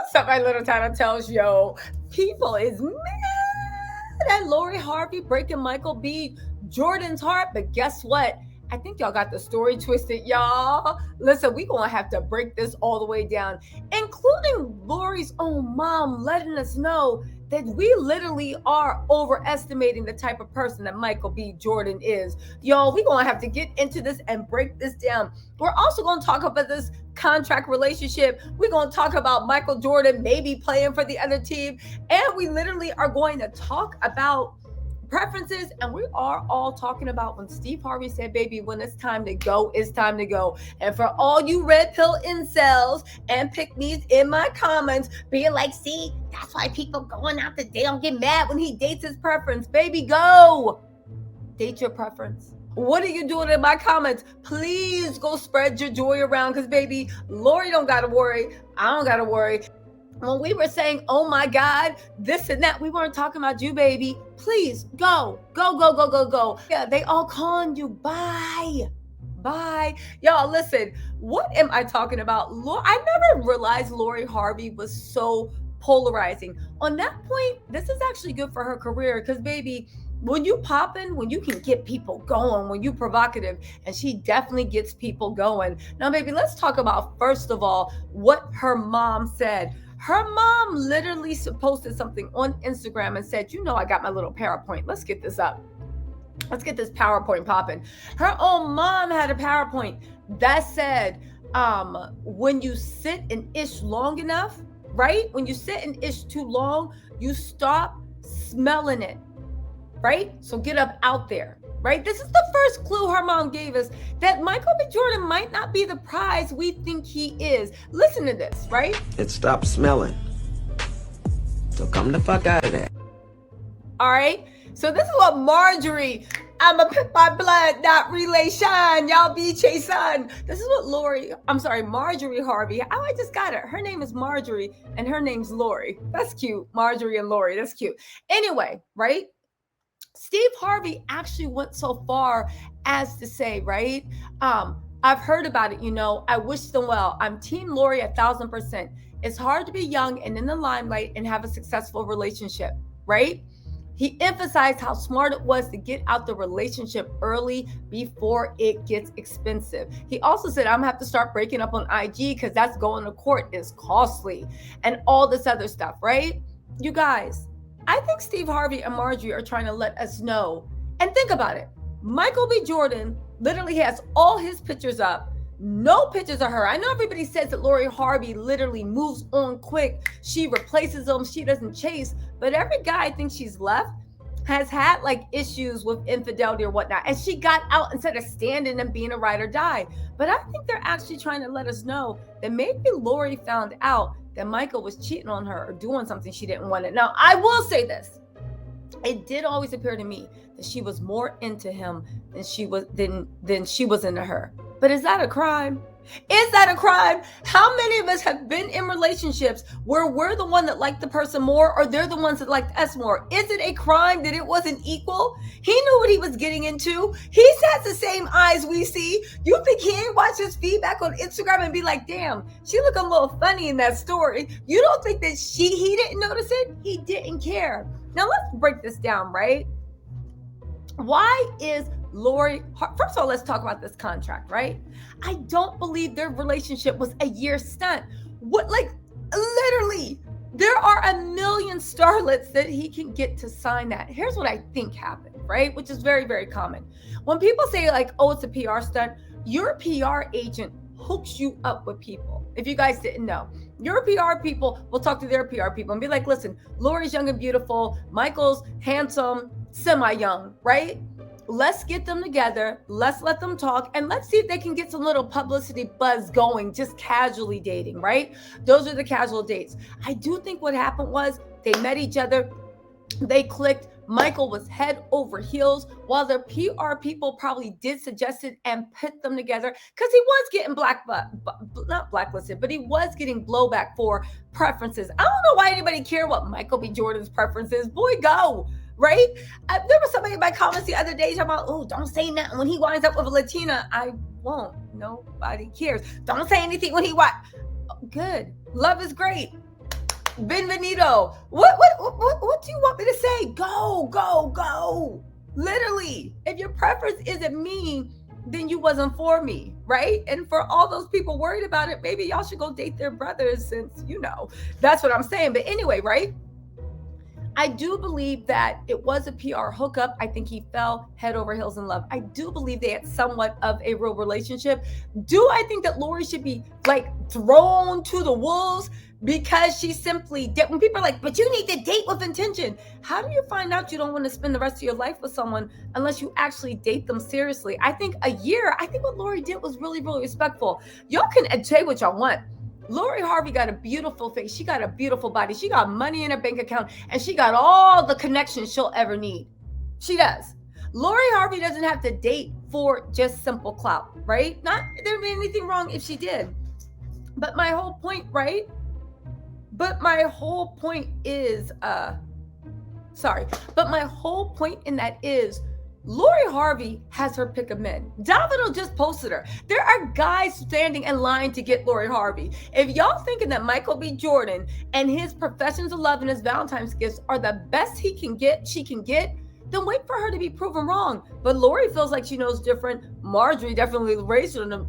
What's up, my little Tattle Tells? Yo, people is mad at Lori Harvey breaking Michael B. Jordan's heart, but guess what? I think y'all got the story twisted, y'all. Listen, we gonna have to break this all the way down, including Lori's own mom letting us know that we literally are overestimating the type of person that Michael B. Jordan is. Y'all, we gonna have to get into this and break this down. We're also gonna talk about this contract relationship. We're going to talk about Michael Jordan maybe playing for the other team. And we literally are going to talk about preferences. And we are all talking about when Steve Harvey said, baby, when it's time to go, it's time to go. And for all you red pill incels and pick me's in my comments, being like, see, that's why people going out to date don't get mad when he dates his preference. Baby, go. Date your preference. What are you doing in my comments? Please go spread your joy around because, baby, Lori don't got to worry. I don't got to worry. When we were saying, oh, my God, this and that, we weren't talking about you, baby. Please go, go, go, go, go, go. Yeah, they all calling you. Bye. Bye. Y'all, listen, what am I talking about? I never realized Lori Harvey was so polarizing. On that point, this is actually good for her career because, baby, when you popping, when you can get people going, when you provocative, and she definitely gets people going. Now, baby, let's talk about, first of all, what her mom said. Her mom literally posted something on Instagram and said, you know, I got my little PowerPoint. Let's get this up. Let's get this PowerPoint popping. Her own mom had a PowerPoint that said, when you sit and ish long enough, right? When you sit and ish too long, you stop smelling it. Right? So get up out there, right? This is the first clue her mom gave us that Michael B. Jordan might not be the prize we think he is. Listen to this, right? It stopped smelling. So come the fuck out of there. All right. So this is what Marjorie, I'm a pimp by blood, not relation. Y'all be chasing. This is what Marjorie Harvey. Oh, I just got it. Her name is Marjorie and her name's Lori. That's cute. Marjorie and Lori. That's cute. Anyway, right? Steve Harvey actually went so far as to say, right? I've heard about it, you know, I wish them well. I'm Team Lori 1,000%. It's hard to be young and in the limelight and have a successful relationship, right? He emphasized how smart it was to get out the relationship early before it gets expensive. He also said, I'm gonna have to start breaking up on IG because that's going to court is costly and all this other stuff, right? You guys, I think Steve Harvey and Marjorie are trying to let us know. And think about it. Michael B. Jordan literally has all his pictures up. No pictures of her. I know everybody says that Lori Harvey literally moves on quick. She replaces them. She doesn't chase. But every guy I think she's left has had like issues with infidelity or whatnot. And she got out instead of standing and being a ride or die. But I think they're actually trying to let us know that maybe Lori found out that Michael was cheating on her or doing something she didn't want it. Now, I will say this. It did always appear to me that she was more into him than she was into her. But is that a crime? Is that a crime? How many of us have been in relationships where we're the one that liked the person more or they're the ones that liked us more? Is it a crime that it wasn't equal? He knew what he was getting into. He has the same eyes we see. You think he ain't watch his feedback on Instagram and be like, damn, she look a little funny in that story. You don't think that he didn't notice it? He didn't care. Now let's break this down, right? Why is Lori, first of all, let's talk about this contract, right? I don't believe their relationship was a year stunt. What, like, literally, there are a million starlets that he can get to sign that. Here's what I think happened, right? Which is very, very common. When people say, like, oh, it's a PR stunt, your PR agent hooks you up with people. If you guys didn't know, your PR people will talk to their PR people and be like, listen, Lori's young and beautiful, Michael's handsome, semi-young, right? Let's get them together. Let's let them talk. And let's see if they can get some little publicity buzz going, just casually dating, right? Those are the casual dates. I do think what happened was they met each other. They clicked. Michael was head over heels while their PR people probably did suggest it and put them together because he was getting not blacklisted, but he was getting blowback for preferences. I don't know why anybody care what Michael B. Jordan's preference is. Boy, go. Right? There was somebody in my comments the other day talking about, oh, don't say nothing when he winds up with a Latina. I won't. Nobody cares. Don't say anything when he Good. Love is great. Benvenido. What do you want me to say? Go, go, go. Literally, if your preference isn't me, then you wasn't for me, right? And for all those people worried about it, maybe y'all should go date their brothers, since that's what I'm saying. But anyway, right? I do believe that it was a PR hookup. I think he fell head over heels in love. I do believe they had somewhat of a real relationship. Do I think that Lori should be like thrown to the wolves because she simply did? When people are like, but you need to date with intention. How do you find out you don't want to spend the rest of your life with someone unless you actually date them seriously? I think a year, I think what Lori did was really, really respectful. Y'all can say what y'all want. Lori Harvey got a beautiful face. She got a beautiful body. She got money in her bank account, and she got all the connections she'll ever need. She does. Lori Harvey doesn't have to date for just simple clout, right? Not there'd be anything wrong if she did. But my whole point, right? But my whole point is, But my whole point in that is, Lori Harvey has her pick of men. Davido just posted her. There are guys standing in line to get Lori Harvey. If y'all thinking that Michael B. Jordan and his professions of love and his Valentine's gifts are the best she can get, then wait for her to be proven wrong. But Lori feels like she knows different. Marjorie definitely raised her to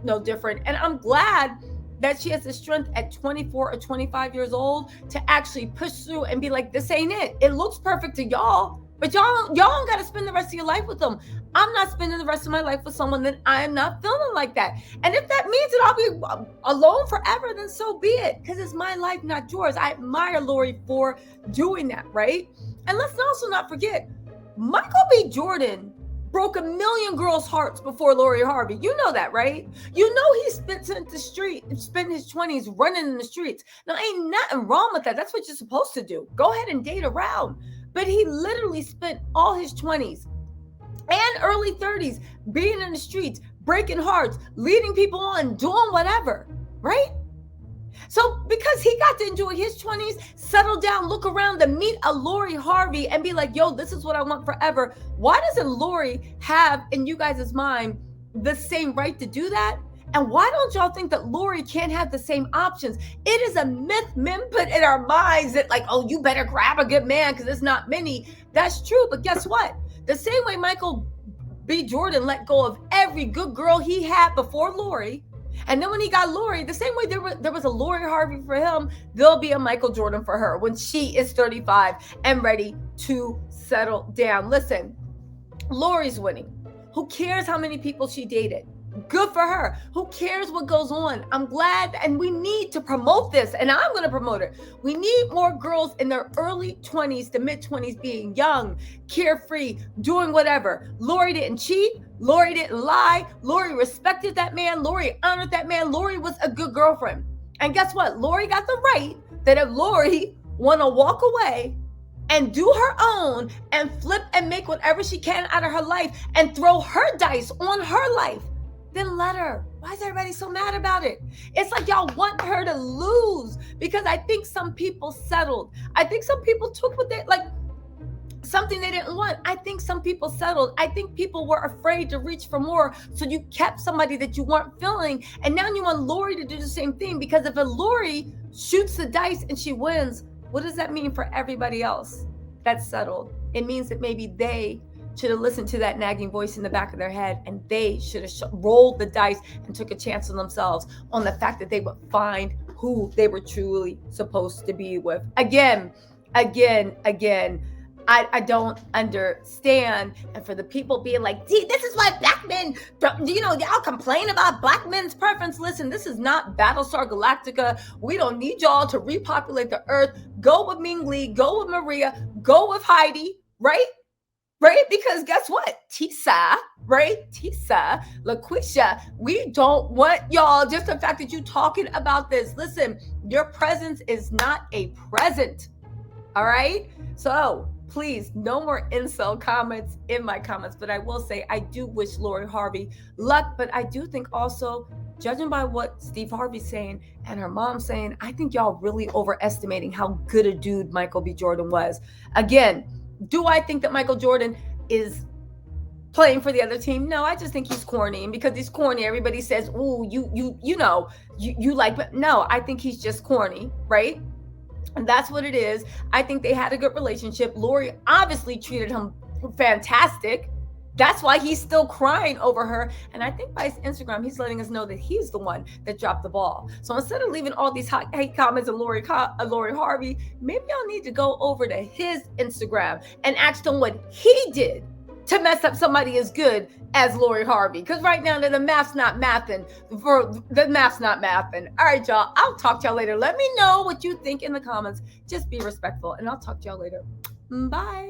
know different. And I'm glad that she has the strength at 24 or 25 years old to actually push through and be like, this ain't it. It looks perfect to y'all, but y'all don't got to spend the rest of your life with them. I'm not spending the rest of my life with someone that I'm not feeling like that. And if that means that I'll be alone forever, then so be it, because it's my life, not yours. I admire Lori for doing that, right? And let's also not forget, Michael B. Jordan broke 1 million girls' hearts before Lori Harvey. You know that, right? You know he spent his 20s running in the streets. Now, ain't nothing wrong with that. That's what you're supposed to do. Go ahead and date around. But he literally spent all his 20s and early 30s being in the streets, breaking hearts, leading people on, doing whatever, right? So because he got to enjoy his 20s, settle down, look around to meet a Lori Harvey and be like, yo, this is what I want forever. Why doesn't Lori have, in you guys' mind, the same right to do that? And why don't y'all think that Lori can't have the same options? It is a myth men put in our minds that like, oh, you better grab a good man because there's not many. That's true. But guess what? The same way Michael B. Jordan let go of every good girl he had before Lori, and then when he got Lori, the same way there was a Lori Harvey for him, there'll be a Michael Jordan for her when she is 35 and ready to settle down. Listen, Lori's winning. Who cares how many people she dated? Good for her. Who cares what goes on? I'm glad, and we need to promote this, and I'm going to promote it. We need more girls in their early 20s to mid 20s being young, carefree, doing whatever. Lori didn't cheat. Lori didn't lie. Lori respected that man. Lori honored that man. Lori was a good girlfriend. And guess what? Lori got the right that if Lori want to walk away and do her own and flip and make whatever she can out of her life and throw her dice on her life, then let her. Why is everybody so mad about it? It's like y'all want her to lose because I think some people settled. I think some people took what they like, something they didn't want. I think some people settled. I think people were afraid to reach for more. So you kept somebody that you weren't feeling. And now you want Lori to do the same thing, because if a Lori shoots the dice and she wins, what does that mean for everybody else that's settled? It means that maybe they should have listened to that nagging voice in the back of their head, and they should have rolled the dice and took a chance on themselves, on the fact that they would find who they were truly supposed to be with. Again, I don't understand. And for the people being like, see, this is why black men, y'all complain about black men's preference. Listen, this is not Battlestar Galactica. We don't need y'all to repopulate the earth. Go with Ming Lee, go with Maria, go with Heidi, right? Right? Because guess what? Tisa, right? Tisa, LaQuisha, we don't want y'all, just the fact that you talking about this. Listen, your presence is not a present. All right? So please, no more incel comments in my comments. But I will say, I do wish Lori Harvey luck. But I do think also, judging by what Steve Harvey's saying and her mom saying, I think y'all really overestimating how good a dude Michael B. Jordan was. Again, do I think that Michael Jordan is playing for the other team? No, I just think he's corny. And because he's corny, everybody says, ooh, you like, but no, I think he's just corny, right? And that's what it is. I think they had a good relationship. Lori obviously treated him fantastic. That's why he's still crying over her. And I think by his Instagram, he's letting us know that he's the one that dropped the ball. So instead of leaving all these hate comments on Lori Harvey, maybe y'all need to go over to his Instagram and ask him what he did to mess up somebody as good as Lori Harvey. Because right now, the math's not mathing. All right, y'all. I'll talk to y'all later. Let me know what you think in the comments. Just be respectful. And I'll talk to y'all later. Bye.